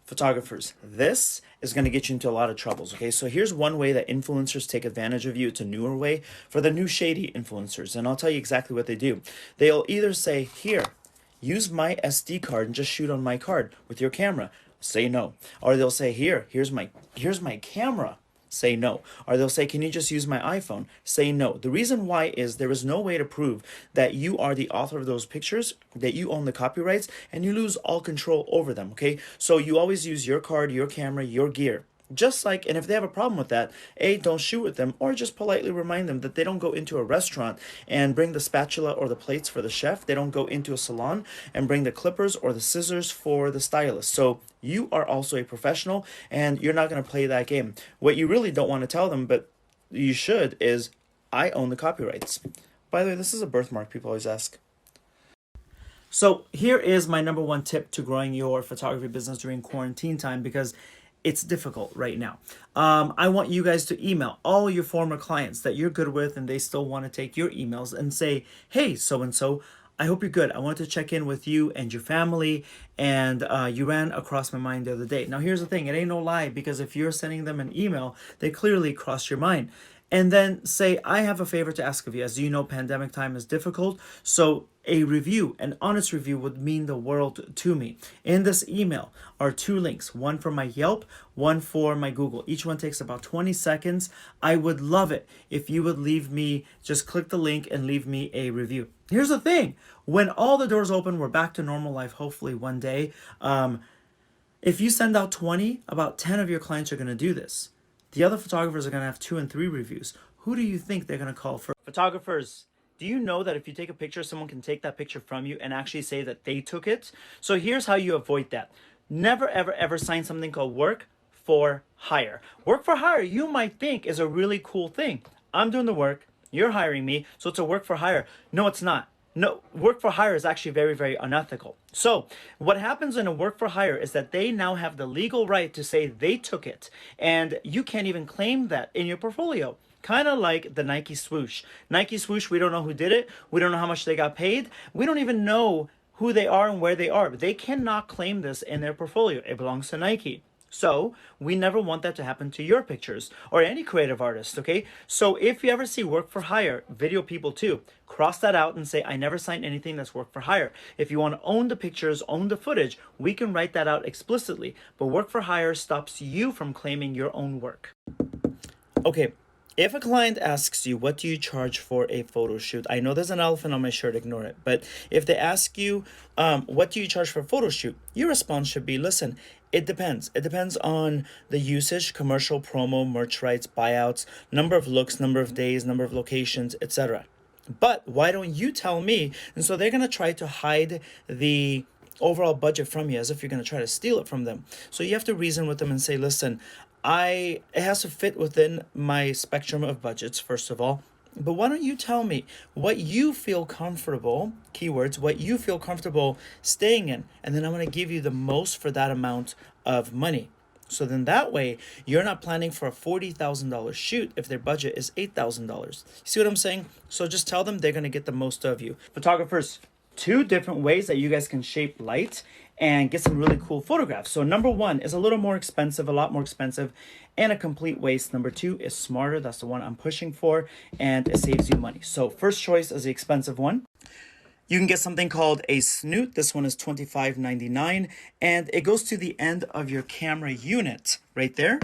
Photographers, this is going to get you into a lot of troubles, okay? So here's one way that influencers take advantage of you. It's a newer way for the new shady influencers, and I'll tell you exactly what they do. They'll either say, here, use my SD card and just shoot on my card with your camera. Say no. Or they'll say, here's my camera. Say no. Or they'll say, can you just use my iPhone? Say no. The reason why is there is no way to prove that you are the author of those pictures, that you own the copyrights, and you lose all control over them, okay? So you always use your card, your camera, your gear. Just like, and if they have a problem with that, A, don't shoot with them, or just politely remind them that they don't go into a restaurant and bring the spatula or the plates for the chef. They don't go into a salon and bring the clippers or the scissors for the stylist. So you are also a professional, and you're not going to play that game. What you really don't want to tell them, but you should, is I own the copyrights. By the way, this is a birthmark, people always ask. So here is my number one tip to growing your photography business during quarantine time, because it's difficult right now. I want you guys to email all your former clients that you're good with and they still want to take your emails and say, hey, so-and-so, I hope you're good. I want to check in with you and your family, and you ran across my mind the other day. Now, here's the thing. It ain't no lie, because if you're sending them an email, they clearly crossed your mind. And then say, I have a favor to ask of you. As you know, pandemic time is difficult. So a review, an honest review, would mean the world to me. In this email are two links, one for my Yelp, one for my Google. Each one takes about 20 seconds. I would love it if you would leave me, just click the link and leave me a review. Here's the thing. When all the doors open, we're back to normal life, hopefully one day. If you send out 20, about 10 of your clients are going to do this. The other photographers are going to have 2 and 3 reviews. Who do you think they're going to call first? Photographers, do you know that if you take a picture, someone can take that picture from you and actually say that they took it? So here's how you avoid that. Never, ever, ever sign something called work for hire. Work for hire, you might think, is a really cool thing. I'm doing the work, you're hiring me, so it's a work for hire. No, it's not. No, work for hire is actually very, very unethical. So what happens in a work for hire is that they now have the legal right to say they took it, and you can't even claim that in your portfolio. Kind of like the Nike swoosh. Nike swoosh, we don't know who did it. We don't know how much they got paid. We don't even know who they are and where they are. But they cannot claim this in their portfolio. It belongs to Nike. So we never want that to happen to your pictures or any creative artist, okay? So if you ever see work for hire, video people too, cross that out and say, I never signed anything that's work for hire. If you want to own the pictures, own the footage, we can write that out explicitly. But work for hire stops you from claiming your own work. Okay. If a client asks you, what do you charge for a photo shoot? I know there's an elephant on my shirt, ignore it. But if they ask you, what do you charge for a photo shoot? Your response should be, listen, it depends. It depends on the usage, commercial, promo, merch rights, buyouts, number of looks, number of days, number of locations, etc. But why don't you tell me? And so they're going to try to hide the overall budget from you as if you're going to try to steal it from them. So you have to reason with them and say, listen, it has to fit within my spectrum of budgets, first of all. But why don't you tell me what you feel comfortable, keywords, what you feel comfortable staying in, and then I'm going to give you the most for that amount of money. So then that way, you're not planning for a $40,000 shoot if their budget is $8,000. See what I'm saying? So just tell them they're going to get the most of you. Photographers, 2 different ways that you guys can shape light and get some really cool photographs. So number 1 is a little more expensive, a lot more expensive, and a complete waste. Number 2 is smarter. That's the one I'm pushing for, and it saves you money. So first choice is the expensive one. You can get something called a snoot. This one is $25.99, and it goes to the end of your camera unit right there.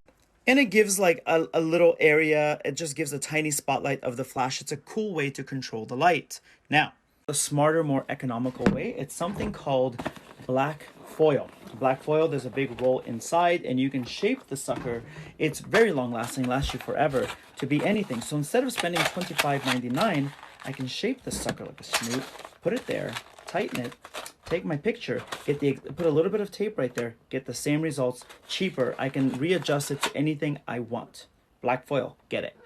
And it gives like a little area. It just gives a tiny spotlight of the flash. It's a cool way to control the light. Now, a smarter, more economical way, it's something called black foil. Black foil, there's a big roll inside, and you can shape the sucker. It's very long lasting, lasts you forever, to be anything. So instead of spending $25.99, I can shape the sucker like a snoot, put it there, tighten it, take my picture, put a little bit of tape right there, get the same results, cheaper. I can readjust it to anything I want. Black foil, get it.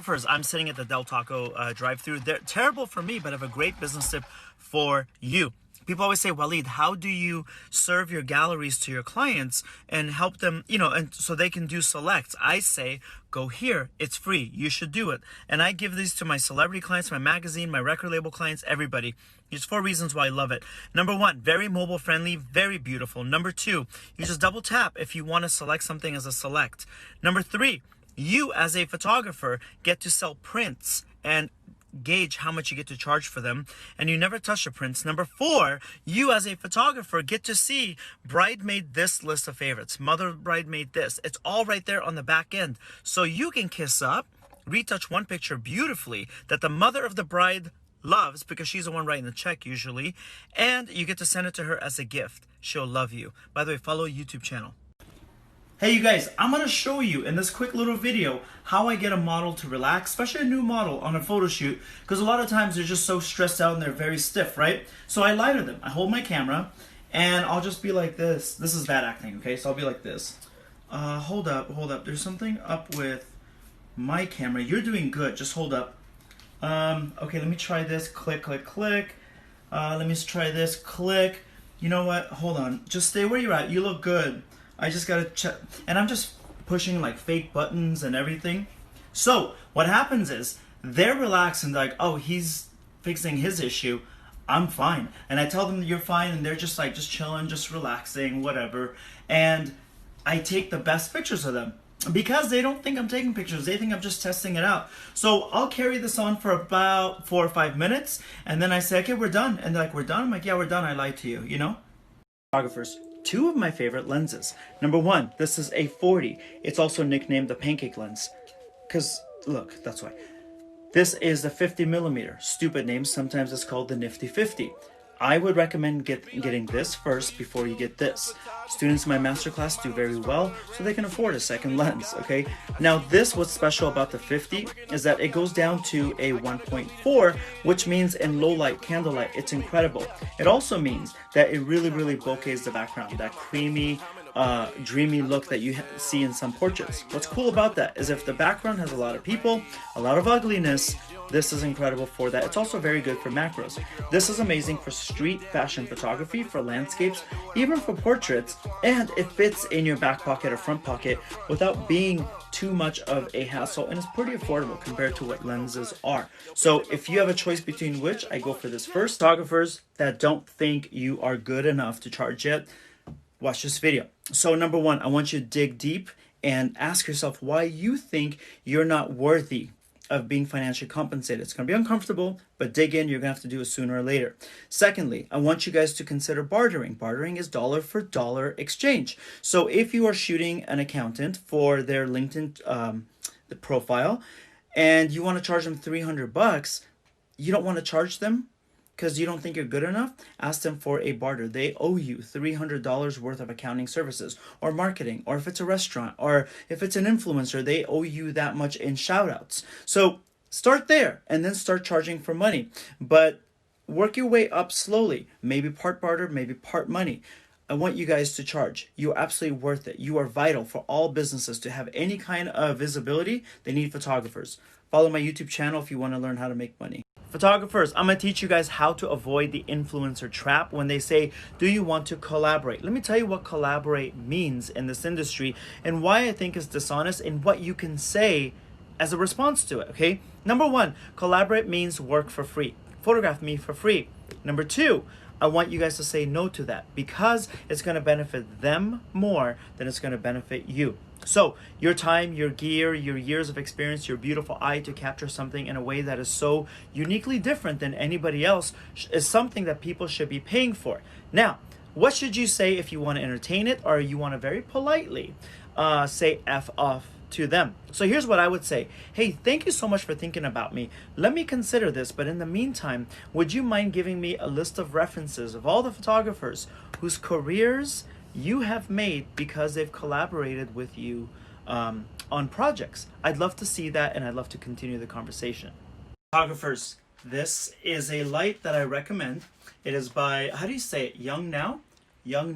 First, I'm sitting at the Del Taco drive-thru. They're terrible for me, but have a great business tip for you. People always say, Walid, how do you serve your galleries to your clients and help them, you know, and so they can do selects? I say, go here. It's free. You should do it. And I give these to my celebrity clients, my magazine, my record label clients, everybody. There's 4 reasons why I love it. Number 1, very mobile friendly, very beautiful. Number 2, you just double tap if you want to select something as a select. Number 3, you as a photographer get to sell prints and gauge how much you get to charge for them, and you never touch the prints. Number 4, you as a photographer get to see bride made this list of favorites, mother bride made this. It's all right there on the back end, so you can kiss up, retouch one picture beautifully that the mother of the bride loves because she's the one writing the check usually, and you get to send it to her as a gift. She'll love you. By the way, follow a YouTube channel. Hey you guys, I'm going to show you in this quick little video how I get a model to relax, especially a new model on a photo shoot, because a lot of times they're just so stressed out and they're very stiff, right? So I lie to them. I hold my camera and I'll just be like this. This is bad acting, okay? So I'll be like this. Hold up. There's something up with my camera. You're doing good. Just hold up. Okay, let me try this. Click, click, click. Let me try this. Click. You know what? Hold on. Just stay where you're at. You look good. I just gotta check, and I'm just pushing like fake buttons and everything. So what happens is they're relaxed and like, oh, he's fixing his issue, I'm fine. And I tell them you're fine, and they're just like, just chilling, just relaxing, whatever. And I take the best pictures of them because they don't think I'm taking pictures. They think I'm just testing it out. So I'll carry this on for about 4 or 5 minutes, and then I say, okay, we're done. And they're like, we're done? I'm like, yeah, we're done. I lied to you, you know? Photographers. 2 of my favorite lenses. Number 1, this is a 40. It's also nicknamed the pancake lens. Because, look, that's why. This is the 50 millimeter. Stupid name, sometimes it's called the Nifty 50. I would recommend getting this first before you get this. Students in my masterclass do very well, so they can afford a second lens, okay? Now this, what's special about the 50 is that it goes down to a 1.4, which means in low light, candlelight, it's incredible. It also means that it really bokehs the background, that creamy, dreamy look that you see in some portraits. What's cool about that is if the background has a lot of people, a lot of ugliness, this is incredible for that. It's also very good for macros. This is amazing for street fashion photography, for landscapes, even for portraits, and it fits in your back pocket or front pocket without being too much of a hassle, and it's pretty affordable compared to what lenses are. So if you have a choice between which, I go for this first. Photographers that don't think you are good enough to charge yet, watch this video. So number 1, I want you to dig deep and ask yourself why you think you're not worthy of being financially compensated. It's going to be uncomfortable, but dig in. You're going to have to do it sooner or later. Secondly, I want you guys to consider bartering. Bartering is dollar for dollar exchange. So if you are shooting an accountant for their LinkedIn the profile and you want to charge them $300, you don't want to charge them because you don't think you're good enough, ask them for a barter. They owe you $300 worth of accounting services or marketing, or if it's a restaurant, or if it's an influencer, they owe you that much in shout outs. So start there and then start charging for money, but work your way up slowly. Maybe part barter, maybe part money. I want you guys to charge. You're absolutely worth it. You are vital for all businesses to have any kind of visibility. They need photographers. Follow my YouTube channel if you want to learn how to make money. Photographers, I'm going to teach you guys how to avoid the influencer trap when they say, do you want to collaborate? Let me tell you what collaborate means in this industry and why I think it's dishonest and what you can say as a response to it, okay? Number 1, collaborate means work for free. Photograph me for free. Number 2, I want you guys to say no to that because it's going to benefit them more than it's going to benefit you. So your time, your gear, your years of experience, your beautiful eye to capture something in a way that is so uniquely different than anybody else is something that people should be paying for. Now, what should you say if you want to entertain it or you want to very politely say F off to them? So here's what I would say. Hey, thank you so much for thinking about me. Let me consider this, but in the meantime, would you mind giving me a list of references of all the photographers whose careers you have made because they've collaborated with you on projects? I'd love to see that, and I'd love to continue the conversation. Photographers, this is a light that I recommend. It is by, how do you say it, Young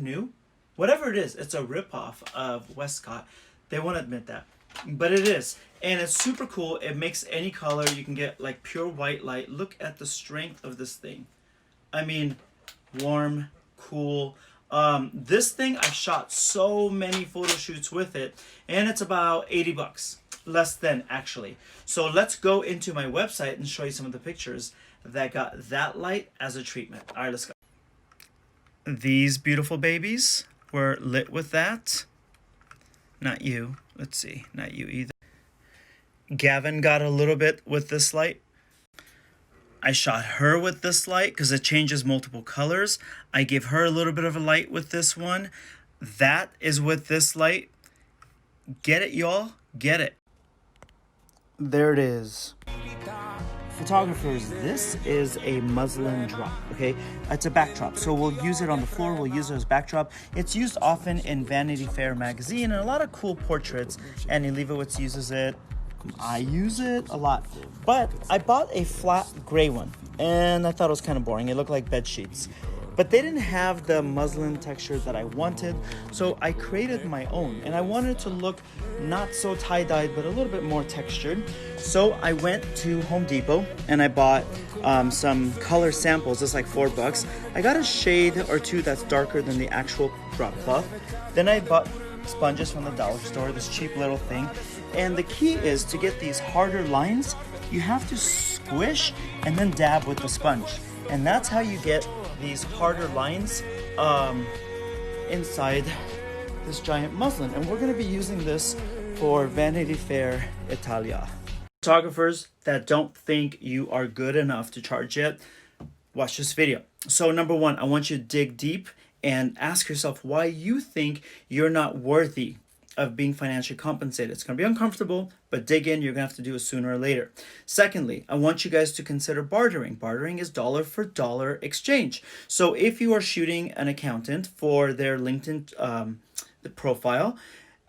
New? Whatever it is, it's a ripoff of Westcott. They won't admit that, but it is. And it's super cool. It makes any color. You can get like pure white light. Look at the strength of this thing. I mean, warm, cool. This thing, I shot so many photo shoots with it, and it's about 80 bucks. Less than, actually. So let's go into my website and show you some of the pictures that got that light as a treatment. All right, let's go. These beautiful babies were lit with that. Not you. Let's see. Not you either. Gavin got a little bit with this light. I shot her with this light because it changes multiple colors. I gave her a little bit of a light with this one. That is with this light. Get it, y'all? Get it. There it is. Photographers, this is a muslin drop, okay? It's a backdrop, so we'll use it on the floor, we'll use it as backdrop. It's used often in Vanity Fair magazine and a lot of cool portraits. Annie Leibovitz uses it. I use it a lot, but I bought a flat gray one and I thought it was kind of boring. It looked like bed sheets, but they didn't have the muslin texture that I wanted, so I created my own, and I wanted it to look not so tie-dyed but a little bit more textured. So I went to Home Depot and I bought some color samples. It's like $4. I got a shade or two that's darker than the actual drop cloth. Then I bought sponges from the dollar store, this cheap little thing. And the key is to get these harder lines, you have to squish and then dab with the sponge. And that's how you get these harder lines inside this giant muslin. And we're gonna be using this for Vanity Fair Italia. Photographers that don't think you are good enough to charge yet, watch this video. So number one, I want you to dig deep and ask yourself why you think you're not worthy of being financially compensated. It's going to be uncomfortable, but dig in. You're going to have to do it sooner or later. Secondly, I want you guys to consider bartering. Bartering is dollar for dollar exchange. So if you are shooting an accountant for their LinkedIn the profile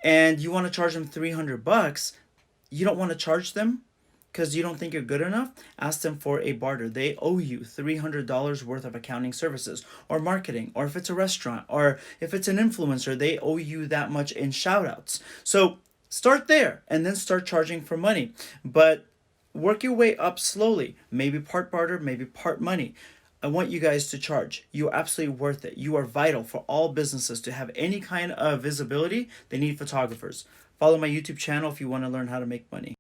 and you want to charge them $300, you don't want to charge them because you don't think you're good enough, ask them for a barter. They owe you $300 worth of accounting services or marketing, or if it's a restaurant, or if it's an influencer, they owe you that much in shout outs. So start there and then start charging for money, but work your way up slowly. Maybe part barter, maybe part money. I want you guys to charge. You're absolutely worth it. You are vital for all businesses to have any kind of visibility. They need photographers. Follow my YouTube channel if you want to learn how to make money.